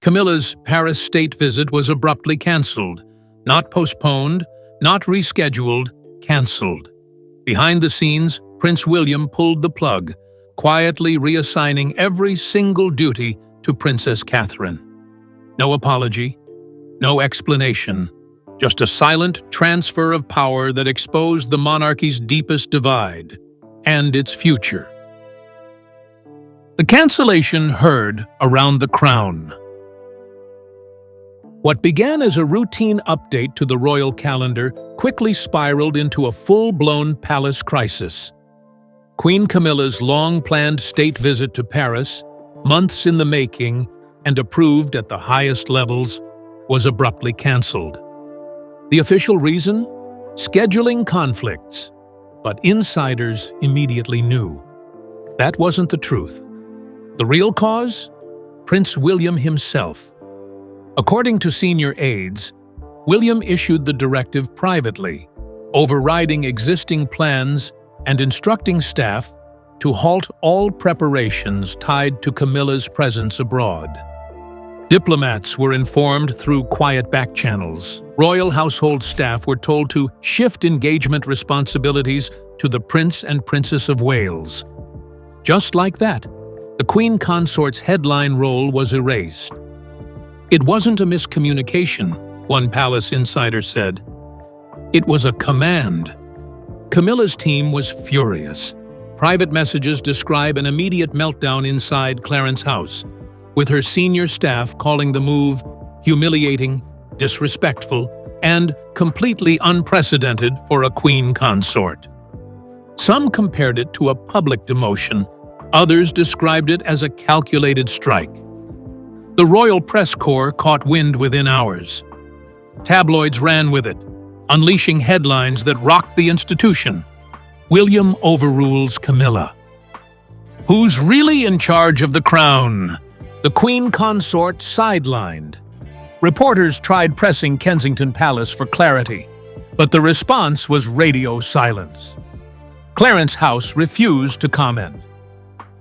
Camilla's Paris state visit was abruptly cancelled. Not postponed, not rescheduled, cancelled. Behind the scenes, Prince William pulled the plug, quietly reassigning every single duty to Princess Catherine. No apology, no explanation, just a silent transfer of power that exposed the monarchy's deepest divide and its future. The cancellation heard around the crown. What began as a routine update to the royal calendar quickly spiraled into a full-blown palace crisis. Queen Camilla's long-planned state visit to Paris, months in the making and approved at the highest levels, was abruptly cancelled. The official reason? Scheduling conflicts. But insiders immediately knew. That wasn't the truth. The real cause? Prince William himself. According to senior aides, William issued the directive privately, overriding existing plans and instructing staff to halt all preparations tied to Camilla's presence abroad. Diplomats were informed through quiet back channels. Royal household staff were told to shift engagement responsibilities to the Prince and Princess of Wales. Just like that, the Queen Consort's headline role was erased. It wasn't a miscommunication, one palace insider said. It was a command. Camilla's team was furious. Private messages describe an immediate meltdown inside Clarence House, with her senior staff calling the move humiliating, disrespectful, and completely unprecedented for a queen consort. Some compared it to a public demotion. Others described it as a calculated strike. The royal press corps caught wind within hours. Tabloids ran with it, unleashing headlines that rocked the institution. William overrules Camilla. Who's really in charge of the crown? The Queen Consort sidelined. Reporters tried pressing Kensington Palace for clarity, but the response was radio silence. Clarence House refused to comment.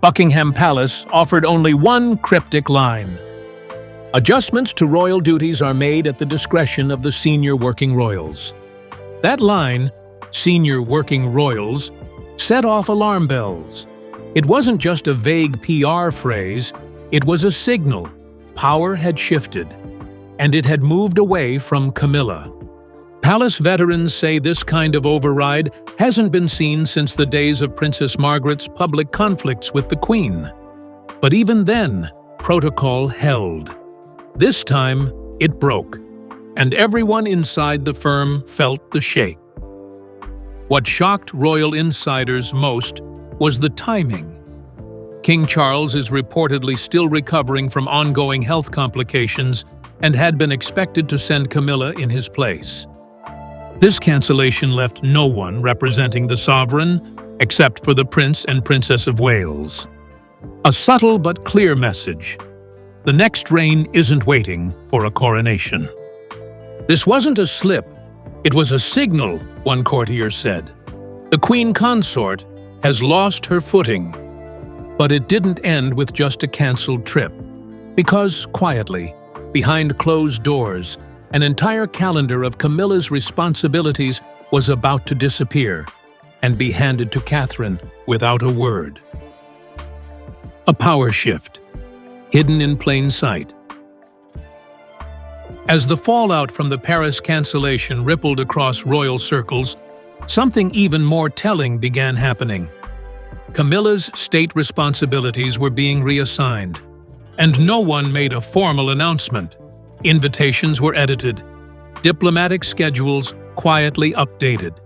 Buckingham Palace offered only one cryptic line. Adjustments to royal duties are made at the discretion of the senior working royals. That line, senior working royals, set off alarm bells. It wasn't just a vague PR phrase, it was a signal. Power had shifted, and it had moved away from Camilla. Palace veterans say this kind of override hasn't been seen since the days of Princess Margaret's public conflicts with the Queen. But even then, protocol held. This time, it broke, and everyone inside the firm felt the shake. What shocked royal insiders most was the timing. King Charles is reportedly still recovering from ongoing health complications and had been expected to send Camilla in his place. This cancellation left no one representing the sovereign except for the Prince and Princess of Wales. A subtle but clear message. The next reign isn't waiting for a coronation. This wasn't a slip, it was a signal, one courtier said. The Queen Consort has lost her footing. But it didn't end with just a cancelled trip, because quietly, behind closed doors, an entire calendar of Camilla's responsibilities was about to disappear and be handed to Catherine without a word. A power shift, hidden in plain sight. As the fallout from the Paris cancellation rippled across royal circles, something even more telling began happening. Camilla's state responsibilities were being reassigned, and no one made a formal announcement. Invitations were edited, diplomatic schedules quietly updated.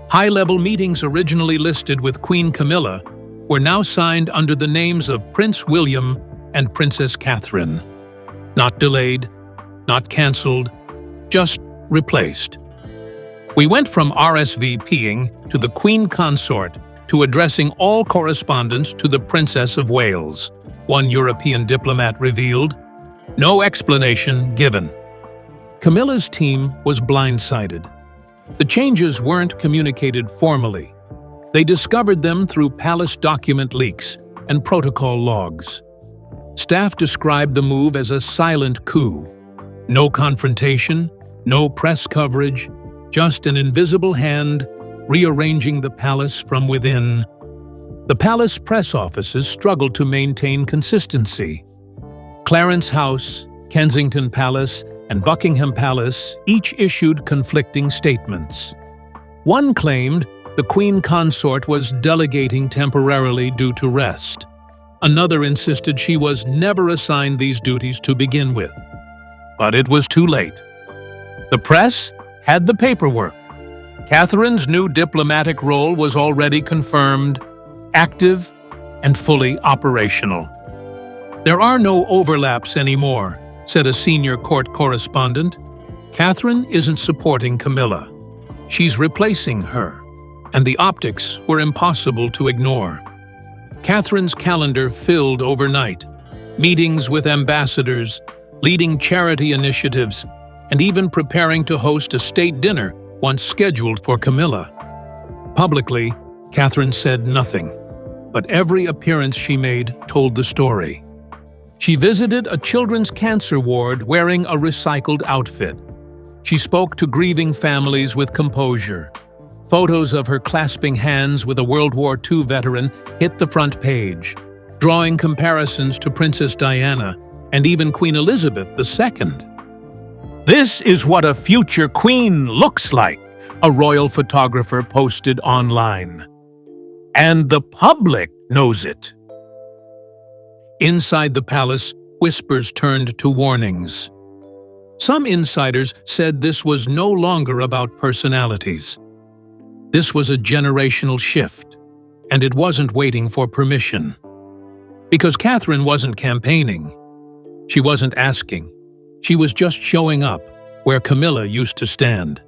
High-level meetings originally listed with Queen Camilla were now signed under the names of Prince William and Princess Catherine. Not delayed, not cancelled, just replaced. We went from RSVPing to the Queen Consort to addressing all correspondence to the Princess of Wales, one European diplomat revealed. No explanation given. Camilla's team was blindsided. The changes weren't communicated formally. They discovered them through palace document leaks and protocol logs. Staff described the move as a silent coup. No confrontation, no press coverage, just an invisible hand rearranging the palace from within. The palace press offices struggled to maintain consistency. Clarence House, Kensington Palace, and Buckingham Palace each issued conflicting statements. One claimed the Queen Consort was delegating temporarily due to rest. Another insisted she was never assigned these duties to begin with. But it was too late. The press had the paperwork. Catherine's new diplomatic role was already confirmed, active, and fully operational. "There are no overlaps anymore," said a senior court correspondent. "Catherine isn't supporting Camilla. She's replacing her," and the optics were impossible to ignore. Catherine's calendar filled overnight, meetings with ambassadors, leading charity initiatives, and even preparing to host a state dinner once scheduled for Camilla. Publicly, Catherine said nothing, but every appearance she made told the story. She visited a children's cancer ward wearing a recycled outfit. She spoke to grieving families with composure. Photos of her clasping hands with a World War II veteran hit the front page, drawing comparisons to Princess Diana and even Queen Elizabeth II. "This is what a future queen looks like," a royal photographer posted online. "And the public knows it." Inside the palace, whispers turned to warnings. Some insiders said this was no longer about personalities. This was a generational shift, and it wasn't waiting for permission. Because Catherine wasn't campaigning. She wasn't asking. She was just showing up where Camilla used to stand.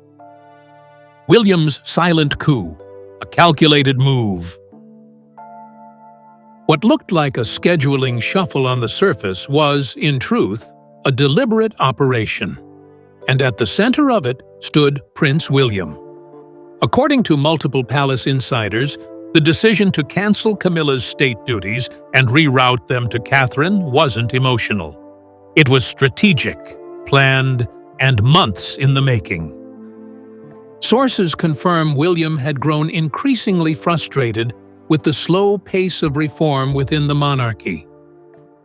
William's silent coup, a calculated move. What looked like a scheduling shuffle on the surface was, in truth, a deliberate operation. And at the center of it stood Prince William. According to multiple palace insiders, the decision to cancel Camilla's state duties and reroute them to Catherine wasn't emotional. It was strategic, planned, and months in the making. Sources confirm William had grown increasingly frustrated with the slow pace of reform within the monarchy.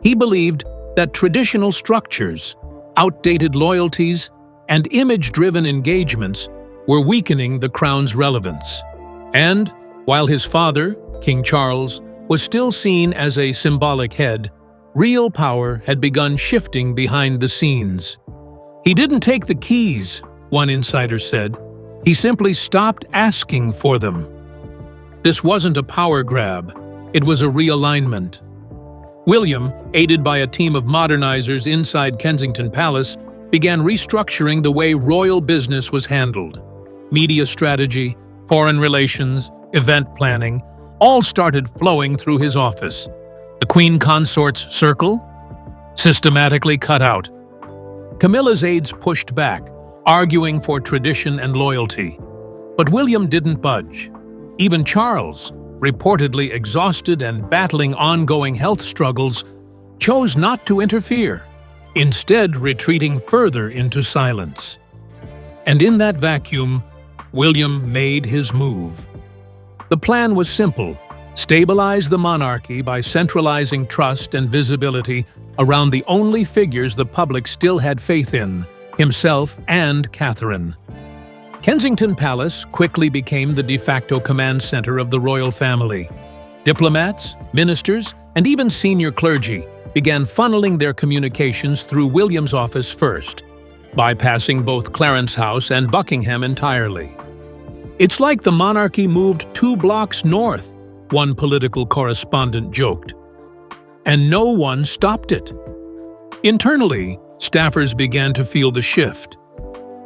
He believed that traditional structures, outdated loyalties, and image-driven engagements were weakening the crown's relevance. And, while his father, King Charles, was still seen as a symbolic head, real power had begun shifting behind the scenes. "He didn't take the keys," one insider said. "He simply stopped asking for them." This wasn't a power grab, it was a realignment. William, aided by a team of modernizers inside Kensington Palace, began restructuring the way royal business was handled. Media strategy, foreign relations, event planning, all started flowing through his office. The Queen Consort's circle? Systematically cut out. Camilla's aides pushed back, arguing for tradition and loyalty. But William didn't budge. Even Charles, reportedly exhausted and battling ongoing health struggles, chose not to interfere, instead retreating further into silence. And in that vacuum, William made his move. The plan was simple: stabilize the monarchy by centralizing trust and visibility around the only figures the public still had faith in, himself and Catherine. Kensington Palace quickly became the de facto command center of the royal family. Diplomats, ministers, and even senior clergy began funneling their communications through William's office first, bypassing both Clarence House and Buckingham entirely. "It's like the monarchy moved 2 blocks north," one political correspondent joked. And no one stopped it. Internally, staffers began to feel the shift.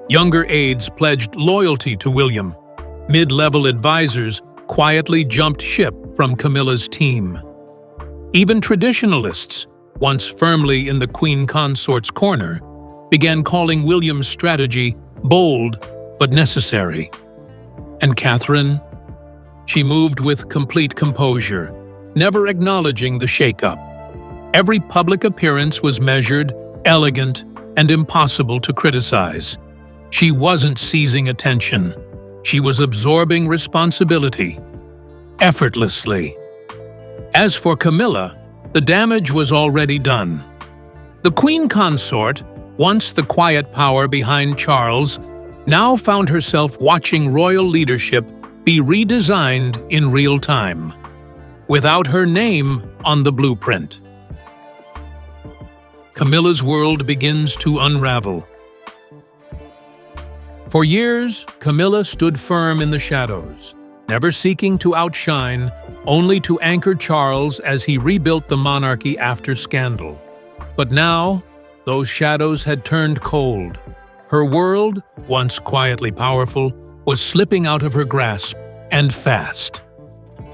Younger aides pledged loyalty to William. Mid-level advisors quietly jumped ship from Camilla's team. Even traditionalists, once firmly in the Queen Consort's corner, began calling William's strategy bold but necessary. And Catherine? She moved with complete composure, never acknowledging the shakeup. Every public appearance was measured, elegant, and impossible to criticize. She wasn't seizing attention. She was absorbing responsibility, effortlessly. As for Camilla, the damage was already done. The Queen Consort, once the quiet power behind Charles, now found herself watching royal leadership be redesigned in real time, without her name on the blueprint. Camilla's world begins to unravel. For years, Camilla stood firm in the shadows, never seeking to outshine, only to anchor Charles as he rebuilt the monarchy after scandal. But now, those shadows had turned cold. Her world, once quietly powerful, was slipping out of her grasp, and fast.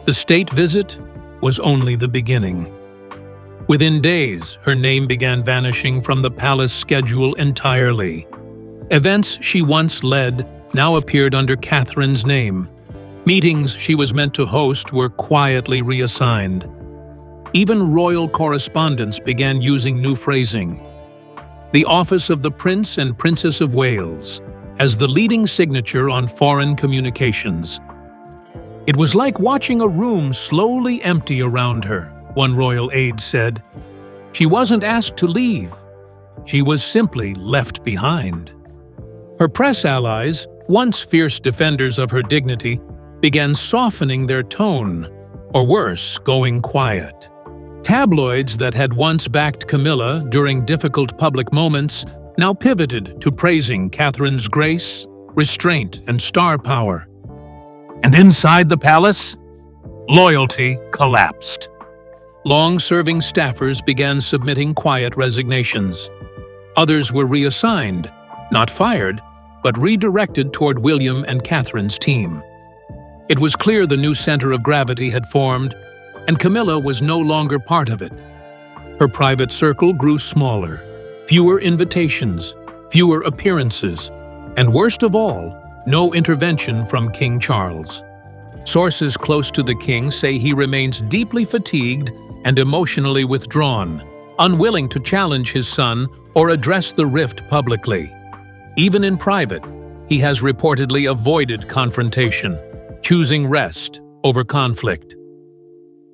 The state visit was only the beginning. Within days, her name began vanishing from the palace schedule entirely. Events she once led now appeared under Catherine's name. Meetings she was meant to host were quietly reassigned. Even royal correspondents began using new phrasing. The office of the Prince and Princess of Wales as the leading signature on foreign communications. It was like watching a room slowly empty around her, one royal aide said. She wasn't asked to leave. She was simply left behind. Her press allies, once fierce defenders of her dignity, began softening their tone, or worse, going quiet. Tabloids that had once backed Camilla during difficult public moments now pivoted to praising Catherine's grace, restraint, and star power. And inside the palace, loyalty collapsed. Long-serving staffers began submitting quiet resignations. Others were reassigned, not fired, but redirected toward William and Catherine's team. It was clear the new center of gravity had formed, and Camilla was no longer part of it. Her private circle grew smaller, fewer invitations, fewer appearances, and worst of all, no intervention from King Charles. Sources close to the king say he remains deeply fatigued and emotionally withdrawn, unwilling to challenge his son or address the rift publicly. Even in private, he has reportedly avoided confrontation, choosing rest over conflict.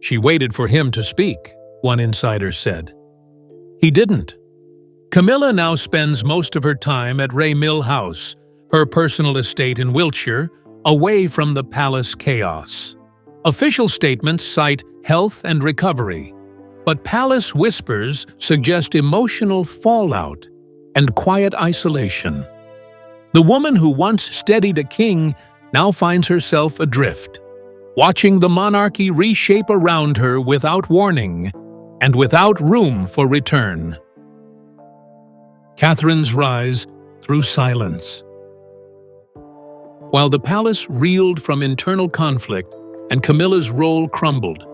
She waited for him to speak, one insider said. He didn't. Camilla now spends most of her time at Ray Mill House, her personal estate in Wiltshire, away from the palace chaos. Official statements cite health and recovery, but palace whispers suggest emotional fallout and quiet isolation. The woman who once steadied a king now finds herself adrift, watching the monarchy reshape around her without warning and without room for return. Catherine's rise through silence. While the palace reeled from internal conflict and Camilla's role crumbled,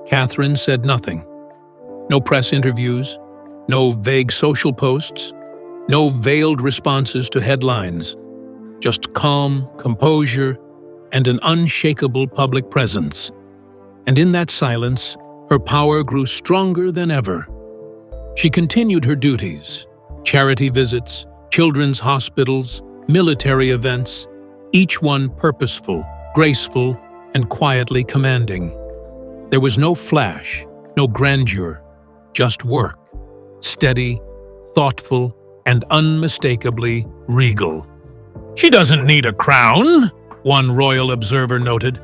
Catherine said nothing. No press interviews, no vague social posts, no veiled responses to headlines, just calm, composure, and an unshakable public presence. And in that silence, her power grew stronger than ever. She continued her duties, charity visits, children's hospitals, military events, each one purposeful, graceful, and quietly commanding. There was no flash, no grandeur, just work, steady, thoughtful, and unmistakably regal. "She doesn't need a crown," one royal observer noted.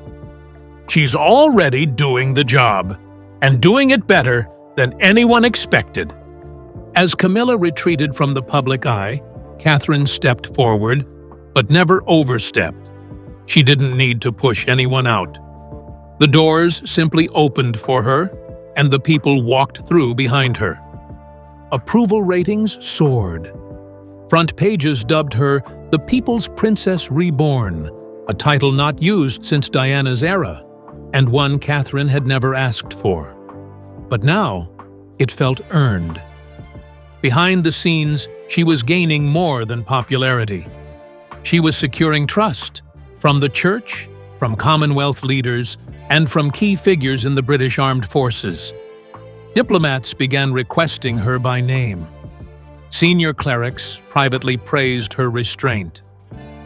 "She's already doing the job, and doing it better than anyone expected." As Camilla retreated from the public eye, Catherine stepped forward, but never overstepped. She didn't need to push anyone out. The doors simply opened for her, and the people walked through behind her. Approval ratings soared. Front pages dubbed her the People's Princess Reborn, a title not used since Diana's era, and one Catherine had never asked for. But now, it felt earned. Behind the scenes, she was gaining more than popularity. She was securing trust from the church, from Commonwealth leaders, and from key figures in the British Armed Forces. Diplomats began requesting her by name. Senior clerics privately praised her restraint.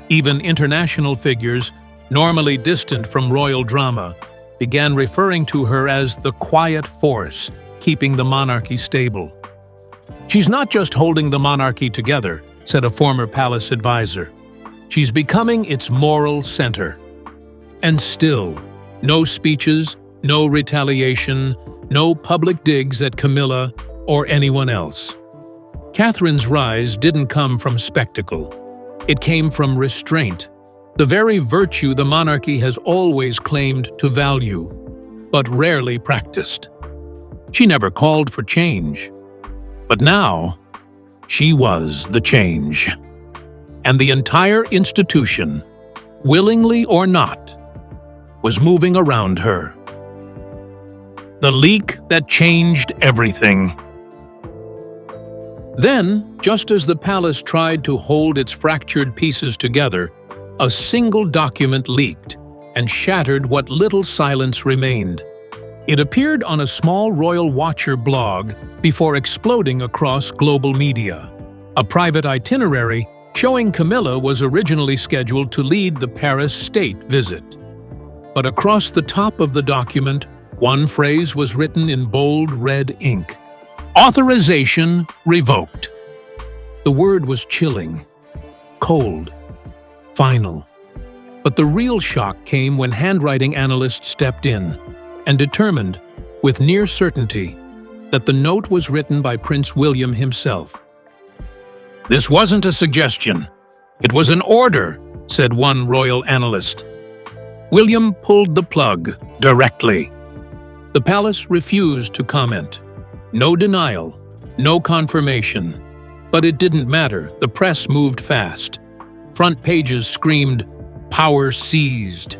Even international figures, normally distant from royal drama, began referring to her as the quiet force keeping the monarchy stable. "She's not just holding the monarchy together," said a former palace advisor. "She's becoming its moral center." And still, no speeches, no retaliation, no public digs at Camilla or anyone else. Catherine's rise didn't come from spectacle. It came from restraint, the very virtue the monarchy has always claimed to value, but rarely practiced. She never called for change. But now, she was the change. And the entire institution, willingly or not, was moving around her. The leak that changed everything. Then, just as the palace tried to hold its fractured pieces together, a single document leaked and shattered what little silence remained. It appeared on a small Royal Watcher blog before exploding across global media. A private itinerary showing Camilla was originally scheduled to lead the Paris state visit. But across the top of the document, one phrase was written in bold red ink: "Authorization revoked." The word was chilling, cold, final. But the real shock came when handwriting analysts stepped in and determined, with near certainty, that the note was written by Prince William himself. "This wasn't a suggestion. It was an order," said one royal analyst. William pulled the plug directly. The palace refused to comment. No denial, no confirmation. But it didn't matter. The press moved fast. Front pages screamed, "Power seized."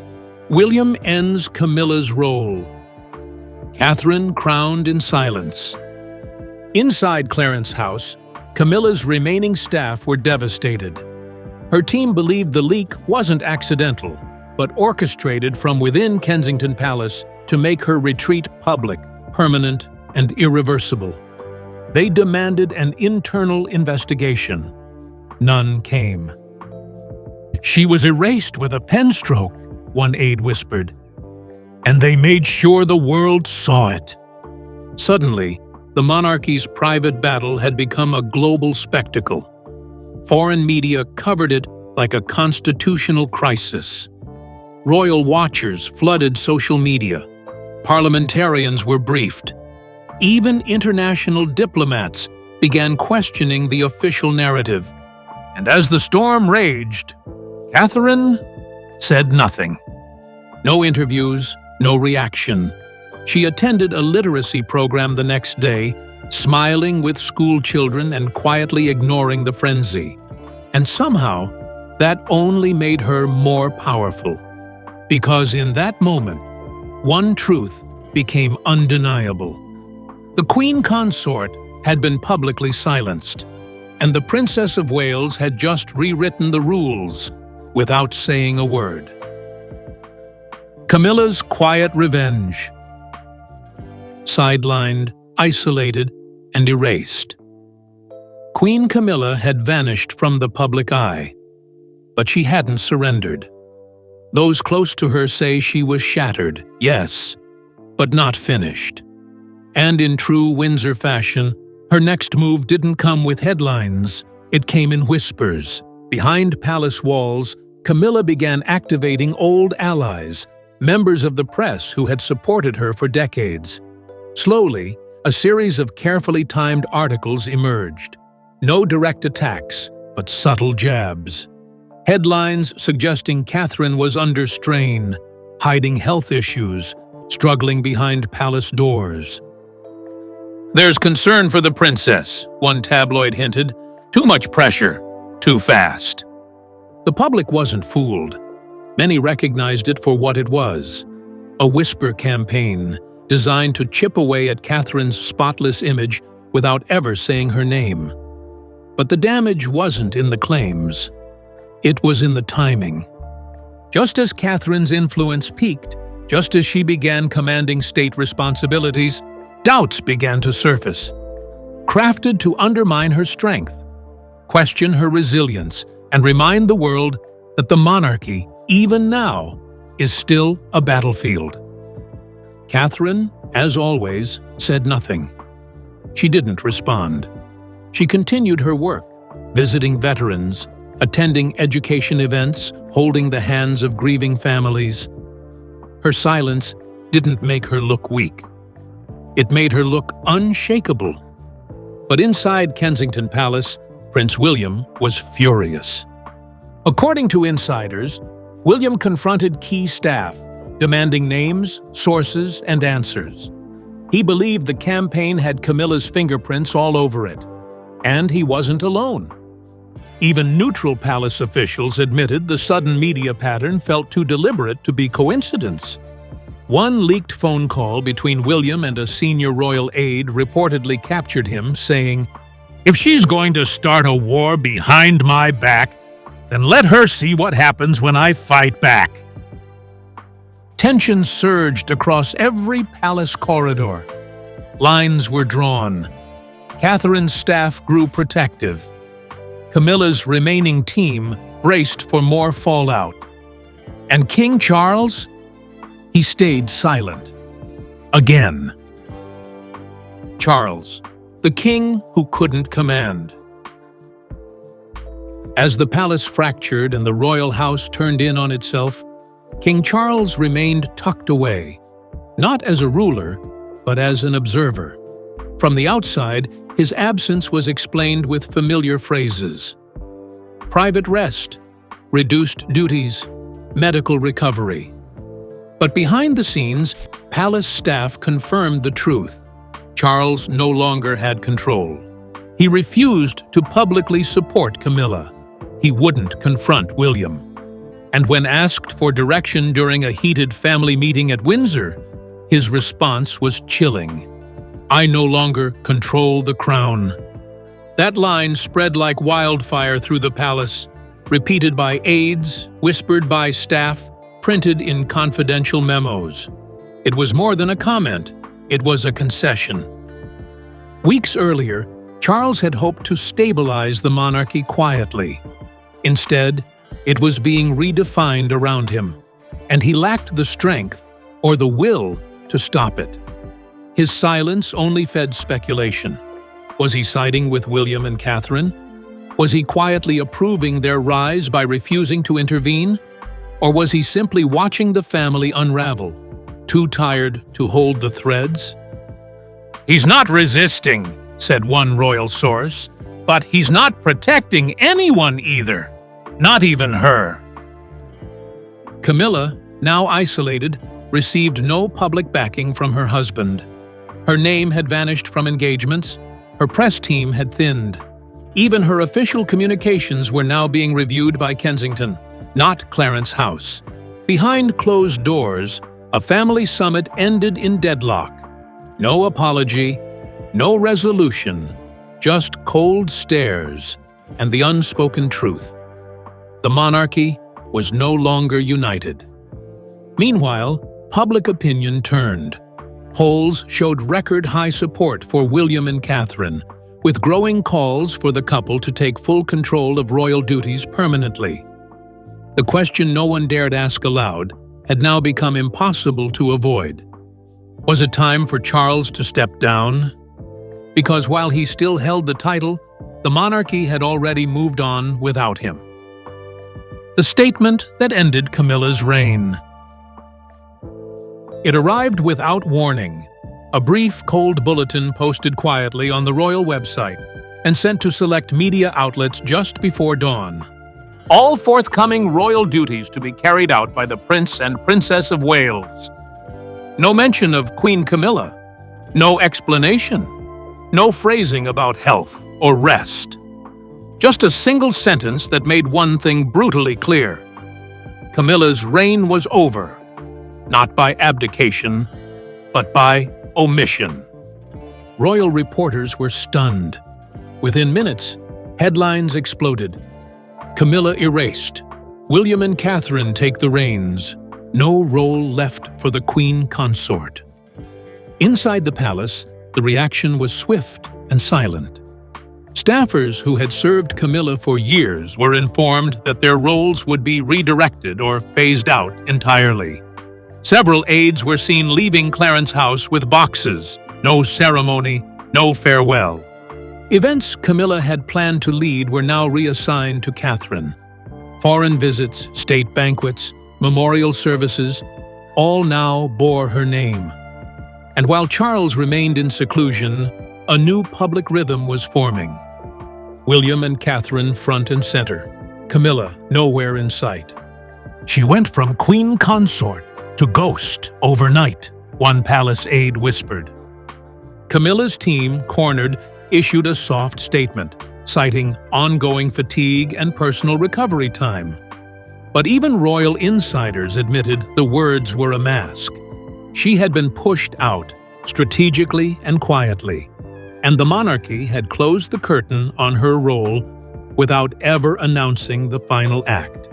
William ends Camilla's role. Catherine crowned in silence. Inside Clarence House, Camilla's remaining staff were devastated. Her team believed the leak wasn't accidental, but orchestrated from within Kensington Palace to make her retreat public, permanent, and irreversible. They demanded an internal investigation. None came. "She was erased with a pen stroke," one aide whispered. "And they made sure the world saw it." Suddenly, the monarchy's private battle had become a global spectacle. Foreign media covered it like a constitutional crisis. Royal watchers flooded social media. Parliamentarians were briefed. Even international diplomats began questioning the official narrative. And as the storm raged, Catherine said nothing. No interviews, no reaction. She attended a literacy program the next day, smiling with school children and quietly ignoring the frenzy. And somehow, that only made her more powerful. Because in that moment, one truth became undeniable. The Queen Consort had been publicly silenced, and the Princess of Wales had just rewritten the rules without saying a word. Camilla's quiet revenge. Sidelined, isolated, and erased. Queen Camilla had vanished from the public eye, but she hadn't surrendered. Those close to her say she was shattered, yes, but not finished. And in true Windsor fashion, her next move didn't come with headlines. It came in whispers. Behind palace walls, Camilla began activating old allies, members of the press who had supported her for decades. Slowly, a series of carefully timed articles emerged. No direct attacks, but subtle jabs. Headlines suggesting Catherine was under strain, hiding health issues, struggling behind palace doors. "There's concern for the princess," one tabloid hinted. "Too much pressure, too fast." The public wasn't fooled. Many recognized it for what it was: a whisper campaign designed to chip away at Catherine's spotless image without ever saying her name. But the damage wasn't in the claims. It was in the timing. Just as Catherine's influence peaked, just as she began commanding state responsibilities, Doubts began to surface, crafted to undermine her strength, question her resilience, and remind the world that the monarchy, even now, is still a battlefield. Catherine, as always, said nothing. She didn't respond. She continued her work, visiting veterans, attending education events, holding the hands of grieving families. Her silence didn't make her look weak. It made her look unshakable. But inside Kensington Palace, Prince William was furious. According to insiders, William confronted key staff, demanding names, sources, and answers. He believed the campaign had Camilla's fingerprints all over it, and he wasn't alone. Even neutral palace officials admitted the sudden media pattern felt too deliberate to be coincidence. One leaked phone call between William and a senior royal aide reportedly captured him, saying, "If she's going to start a war behind my back, then let her see what happens when I fight back." Tension surged across every palace corridor. Lines were drawn. Catherine's staff grew protective. Camilla's remaining team braced for more fallout. And King Charles? He stayed silent. Again. Charles, the king who couldn't command. As the palace fractured and the royal house turned in on itself, King Charles remained tucked away, not as a ruler, but as an observer. From the outside, his absence was explained with familiar phrases: private rest, reduced duties, medical recovery. But behind the scenes, palace staff confirmed the truth. Charles no longer had control. He refused to publicly support Camilla. He wouldn't confront William. And when asked for direction during a heated family meeting at Windsor, his response was chilling. "I no longer control the crown." That line spread like wildfire through the palace, repeated by aides, whispered by staff, printed in confidential memos. It was more than a comment, it was a concession. Weeks earlier, Charles had hoped to stabilize the monarchy quietly. Instead, it was being redefined around him, and he lacked the strength or the will to stop it. His silence only fed speculation. Was he siding with William and Catherine? Was he quietly approving their rise by refusing to intervene? Or was he simply watching the family unravel, too tired to hold the threads? "He's not resisting," said one royal source, "but he's not protecting anyone either, not even her." Camilla, now isolated, received no public backing from her husband. Her name had vanished from engagements, her press team had thinned. Even her official communications were now being reviewed by Kensington, not Clarence House. Behind closed doors, a family summit ended in deadlock. No apology, no resolution, just cold stares and the unspoken truth. The monarchy was no longer united. Meanwhile, public opinion turned. Polls showed record-high support for William and Catherine, with growing calls for the couple to take full control of royal duties permanently. The question no one dared ask aloud had now become impossible to avoid. Was it time for Charles to step down? Because while he still held the title, the monarchy had already moved on without him. The statement that ended Camilla's reign. It arrived without warning, a brief, cold bulletin posted quietly on the royal website and sent to select media outlets just before dawn. All forthcoming royal duties to be carried out by the Prince and Princess of Wales. No mention of Queen Camilla, no explanation, no phrasing about health or rest. Just a single sentence that made one thing brutally clear. Camilla's reign was over. Not by abdication, but by omission. Royal reporters were stunned. Within minutes, headlines exploded. Camilla erased. William and Catherine take the reins. No role left for the Queen Consort. Inside the palace, the reaction was swift and silent. Staffers who had served Camilla for years were informed that their roles would be redirected or phased out entirely. Several aides were seen leaving Clarence House with boxes. No ceremony, no farewell. Events Camilla had planned to lead were now reassigned to Catherine. Foreign visits, state banquets, memorial services, all now bore her name. And while Charles remained in seclusion, a new public rhythm was forming. William and Catherine front and center, Camilla nowhere in sight. "She went from queen consort to ghost overnight," one palace aide whispered. Camilla's team, cornered, issued a soft statement, citing ongoing fatigue and personal recovery time. But even royal insiders admitted the words were a mask. She had been pushed out, strategically and quietly, and the monarchy had closed the curtain on her role without ever announcing the final act.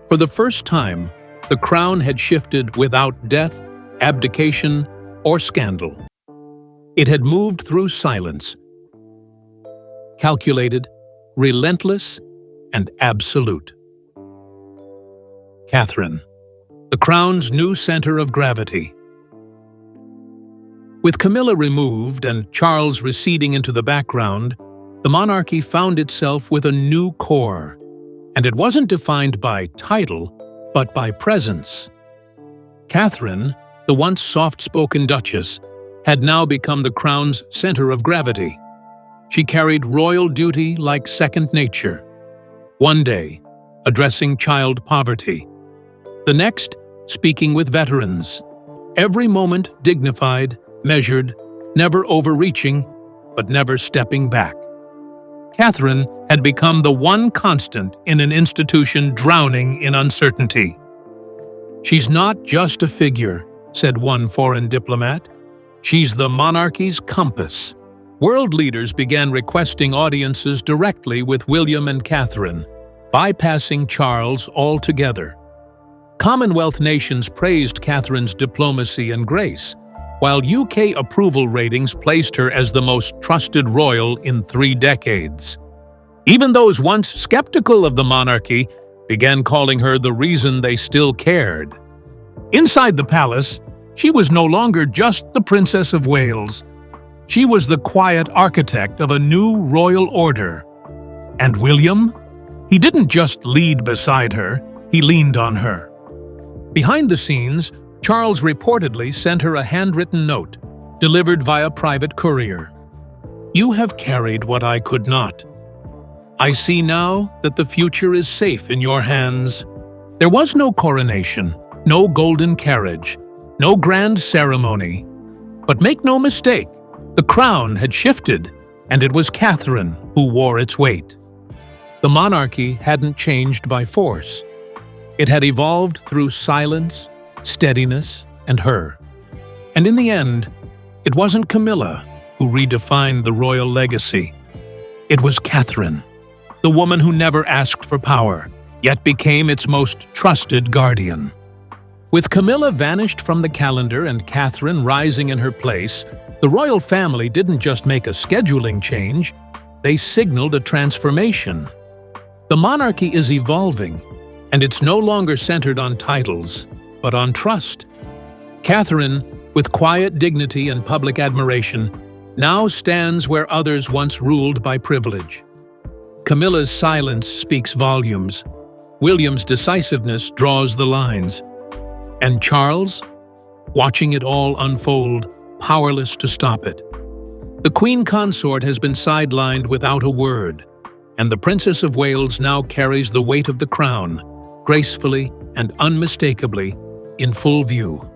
For the first time, the crown had shifted without death, abdication, or scandal. It had moved through silence, calculated, relentless, and absolute. Catherine, the crown's new center of gravity. With Camilla removed and Charles receding into the background, the monarchy found itself with a new core, and it wasn't defined by title, but by presence. Catherine, the once soft-spoken duchess, had now become the crown's center of gravity. She carried royal duty like second nature. One day, addressing child poverty. The next, speaking with veterans. Every moment dignified, measured, never overreaching, but never stepping back. Catherine had become the one constant in an institution drowning in uncertainty. "She's not just a figure," said one foreign diplomat. "She's the monarchy's compass." World leaders began requesting audiences directly with William and Catherine, bypassing Charles altogether. Commonwealth nations praised Catherine's diplomacy and grace, while UK approval ratings placed her as the most trusted royal in 3 decades. Even those once skeptical of the monarchy began calling her the reason they still cared. Inside the palace, she was no longer just the Princess of Wales. She was the quiet architect of a new royal order. And William? He didn't just lead beside her, he leaned on her. Behind the scenes, Charles reportedly sent her a handwritten note, delivered via private courier. "You have carried what I could not. I see now that the future is safe in your hands." There was no coronation, no golden carriage, no grand ceremony. But make no mistake, the crown had shifted, and it was Catherine who wore its weight. The monarchy hadn't changed by force. It had evolved through silence, steadiness, and her. And in the end, it wasn't Camilla who redefined the royal legacy. It was Catherine, the woman who never asked for power, yet became its most trusted guardian. With Camilla vanished from the calendar and Catherine rising in her place, the royal family didn't just make a scheduling change, they signaled a transformation. The monarchy is evolving, and it's no longer centered on titles, but on trust. Catherine, with quiet dignity and public admiration, now stands where others once ruled by privilege. Camilla's silence speaks volumes. William's decisiveness draws the lines. And Charles, watching it all unfold, powerless to stop it. The Queen Consort has been sidelined without a word, and the Princess of Wales now carries the weight of the crown, gracefully and unmistakably, in full view.